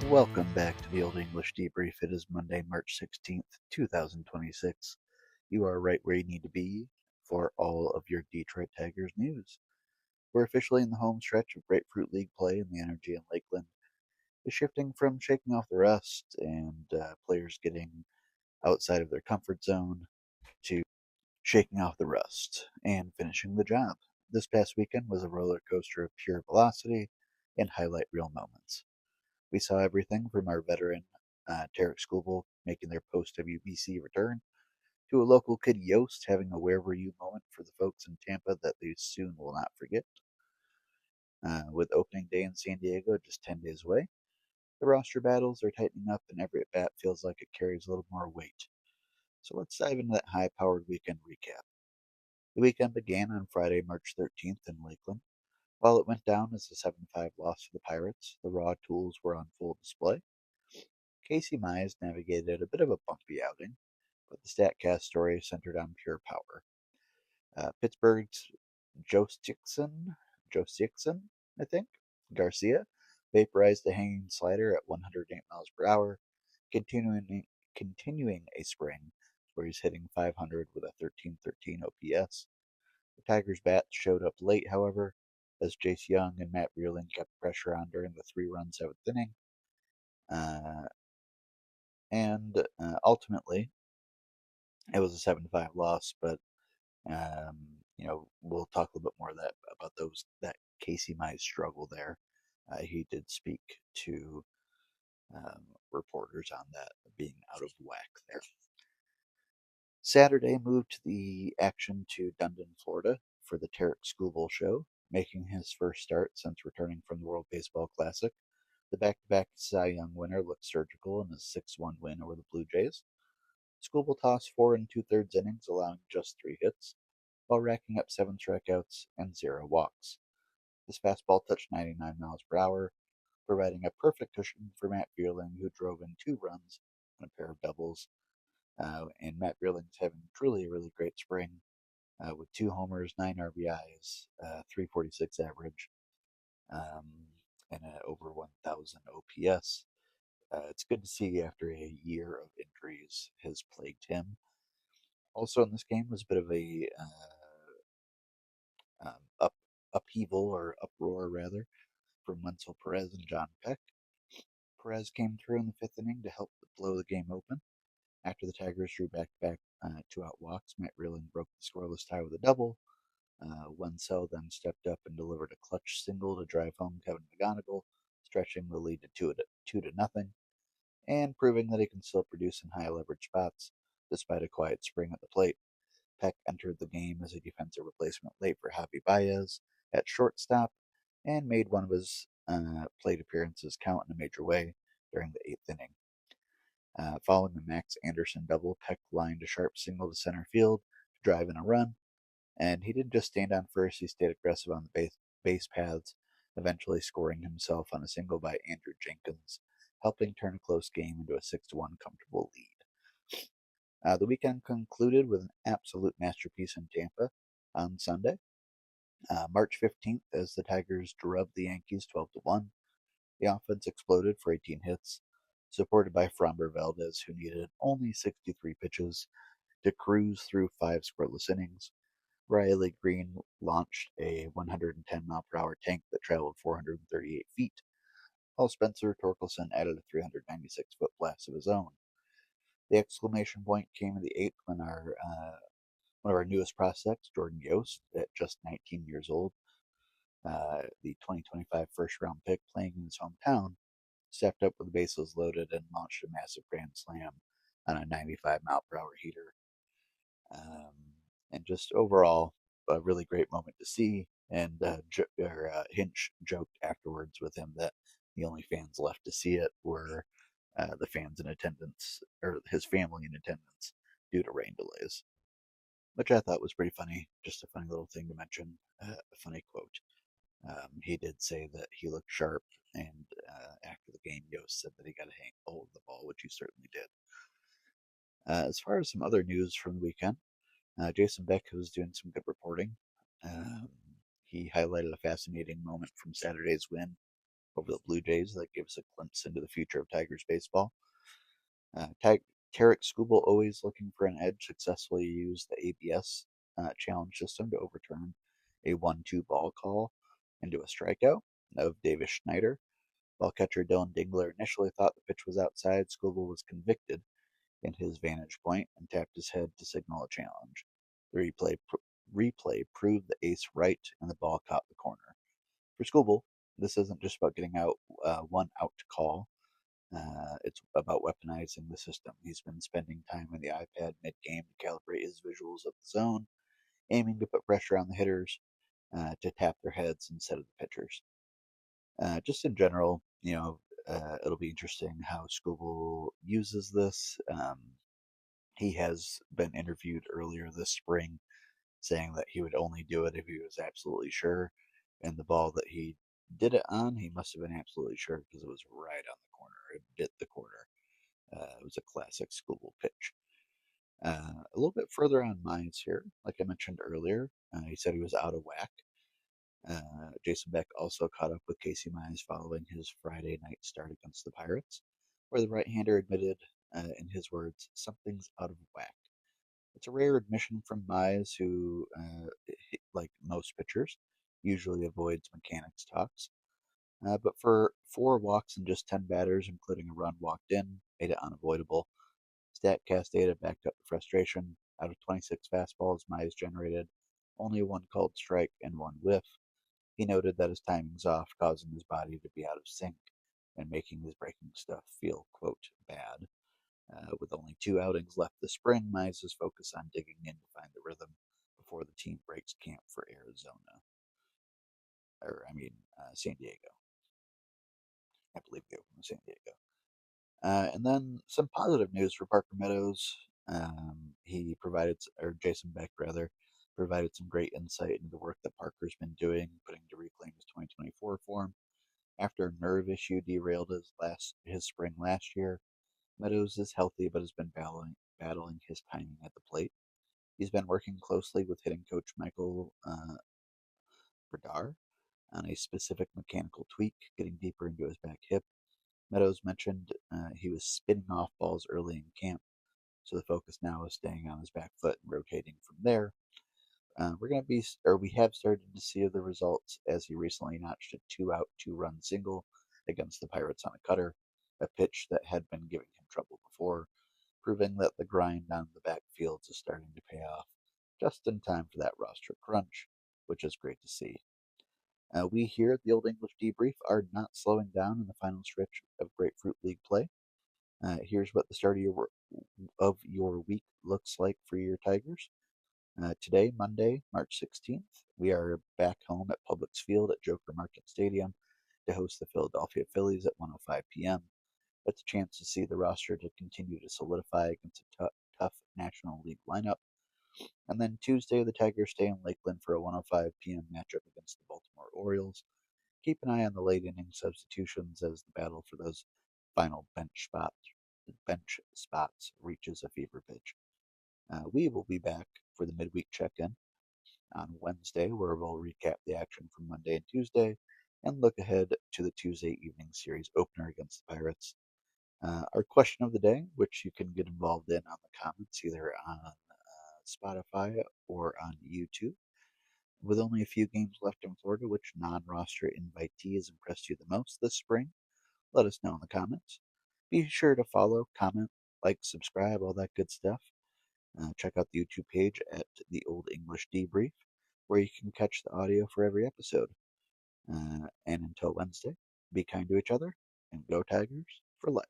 Welcome back to the Old English Debrief. It is Monday, March 16th, 2026. You are right where you need to be for all of your Detroit Tigers news. We're officially in the home stretch of Grapefruit League play, and the energy in Lakeland is shifting from shaking off the rust and players getting outside of their comfort zone to shaking off the rust and finishing the job. This past weekend was a roller coaster of pure velocity and highlight reel moments. We saw everything from our veteran Tarik Skubal making their post WBC return to a local kid Yost having a where were you moment for the folks in Tampa that they soon will not forget. With opening day in San Diego just 10 days away, the roster battles are tightening up and every at bat feels like it carries a little more weight. So let's dive into that high powered weekend recap. The weekend began on Friday, March 13th in Lakeland. While it went down as a 7-5 loss for the Pirates, the raw tools were on full display. Casey Mize navigated a bit of a bumpy outing, but the StatCast story centered on pure power. Pittsburgh's Josticson, I think, Garcia, vaporized a hanging slider at 108 miles per hour, continuing a spring where he's hitting 500 with a 13-13 OPS. The Tigers' bats showed up late, however, as Jace Young and Matt Vierling kept pressure on during the three-run seventh inning. Ultimately, it was a 7-5 loss, but we'll talk a little bit more about that Casey Mize struggle there. He did speak to reporters on that being out of whack there. Saturday moved the action to Dundon, Florida for the Tarik Skubal show, making his first start since returning from the World Baseball Classic. The back-to-back Cy Young winner looked surgical in his 6-1 win over the Blue Jays. Skubal tossed 4 2/3 innings, allowing just 3 hits, while racking up 7 strikeouts and 0 walks. His fastball touched 99 miles per hour, providing a perfect cushion for Matt Vierling, who drove in 2 runs on a pair of doubles. And Matt Vierling's having truly a really great spring with 2 homers, 9 RBIs, 346 average, and over 1,000 OPS. It's good to see after a year of injuries has plagued him. Also in this game was a bit of a upheaval or uproar rather from Wenzel Perez and John Peck. Perez came through in the 5th inning to help blow the game open. After the Tigers drew back-to-back 2-out walks, Matt Vierling broke the scoreless tie with a double. Wenzel then stepped up and delivered a clutch single to drive home Kevin McGonigal, stretching the lead to 2-0, and proving that he can still produce in high leverage spots despite a quiet spring at the plate. Peck entered the game as a defensive replacement late for Javi Baez at shortstop and made one of his plate appearances count in a major way during the 8th inning. Following the Max Anderson double, Peck lined a sharp single to center field to drive in a run, and he didn't just stand on first, he stayed aggressive on the base paths, eventually scoring himself on a single by Andrew Jenkins, helping turn a close game into a 6-1 comfortable lead. The weekend concluded with an absolute masterpiece in Tampa on Sunday, March 15th, as the Tigers drubbed the Yankees 12-1. The offense exploded for 18 hits, supported by Framber Valdez, who needed only 63 pitches to cruise through 5 scoreless innings. Riley Green launched a 110-mile-per-hour tank that traveled 438 feet, while Spencer Torkelson added a 396-foot blast of his own. The exclamation point came in the 8th when one of our newest prospects, Jordan Yost, at just 19 years old, the 2025 first-round pick playing in his hometown, stepped up with the bases loaded and launched a massive grand slam on a 95-mile-per-hour heater. And just overall, a really great moment to see. And Hinch joked afterwards with him that the only fans left to see it were the fans in attendance, or his family in attendance, due to rain delays, which I thought was pretty funny. Just a funny little thing to mention, a funny quote. He did say that he looked sharp, and after the game, Yost said that he got a hold of the ball, which he certainly did. As far as some other news from the weekend, Jason Beck was doing some good reporting. He highlighted a fascinating moment from Saturday's win over the Blue Jays that gives a glimpse into the future of Tigers baseball. Tarik Skubal, always looking for an edge, successfully used the ABS challenge system to overturn a 1-2 ball call into a strikeout of Davis Schneider. While catcher Dylan Dingler initially thought the pitch was outside, Skubal was convicted in his vantage point and tapped his head to signal a challenge. The replay proved the ace right, and the ball caught the corner. For Skubal, this isn't just about getting out one out call. It's about weaponizing the system. He's been spending time on the iPad mid-game to calibrate his visuals of the zone, aiming to put pressure on the hitters to tap their heads instead of the pitchers. Just in general, it'll be interesting how Skubal uses this. He has been interviewed earlier this spring saying that he would only do it if he was absolutely sure. And the ball that he did it on, he must have been absolutely sure because it was right on the corner. It bit the corner. It was a classic Skubal pitch. A little bit further on Mize here, like I mentioned earlier, he said he was out of whack. Jason Beck also caught up with Casey Mize following his Friday night start against the Pirates, where the right-hander admitted, in his words, something's out of whack. It's a rare admission from Mize, who, like most pitchers, usually avoids mechanics talks. But for 4 walks and just 10 batters, including a run walked in, made it unavoidable. StatCast data backed up the frustration. Out of 26 fastballs Mize generated, only 1 called strike and 1 whiff. He noted that his timing's off, causing his body to be out of sync and making his breaking stuff feel, quote, bad. With only 2 outings left this spring, Mize is focused on digging in to find the rhythm before the team breaks camp for Arizona. San Diego. I believe they opened in San Diego. And then some positive news for Parker Meadows. Jason Beck rather, provided some great insight into the work that Parker's been doing, putting to reclaim his 2024 form. After a nerve issue derailed his spring last year, Meadows is healthy but has been battling his timing at the plate. He's been working closely with hitting coach Michael Bradar on a specific mechanical tweak, getting deeper into his back hip. Meadows mentioned he was spinning off balls early in camp, so the focus now is staying on his back foot and rotating from there. We have started to see the results as he recently notched a 2-out, 2-run single against the Pirates on a cutter, a pitch that had been giving him trouble before, proving that the grind on the backfields is starting to pay off just in time for that roster crunch, which is great to see. We here at the Old English Debrief are not slowing down in the final stretch of Grapefruit League play. Here's what the start of your week looks like for your Tigers. Today, Monday, March 16th, we are back home at Publix Field at Joker Market Stadium to host the Philadelphia Phillies at 1:05 p.m. It's a chance to see the roster to continue to solidify against a tough National League lineup. And then Tuesday, the Tigers stay in Lakeland for a 1:05 p.m. matchup against the Baltimore Orioles. Keep an eye on the late inning substitutions as the battle for those final bench spots reaches a fever pitch. We will be back for the midweek check-in on Wednesday, where we'll recap the action from Monday and Tuesday and look ahead to the Tuesday evening series opener against the Pirates. Our question of the day, which you can get involved in on the comments either on Spotify or on YouTube. With only a few games left in Florida, which non-roster invitee has impressed you the most this spring? Let us know in the comments. Be sure to follow, comment, like, subscribe, all that good stuff. Check out the YouTube page at the Old English Debrief, where you can catch the audio for every episode. And until Wednesday, be kind to each other and go Tigers for life.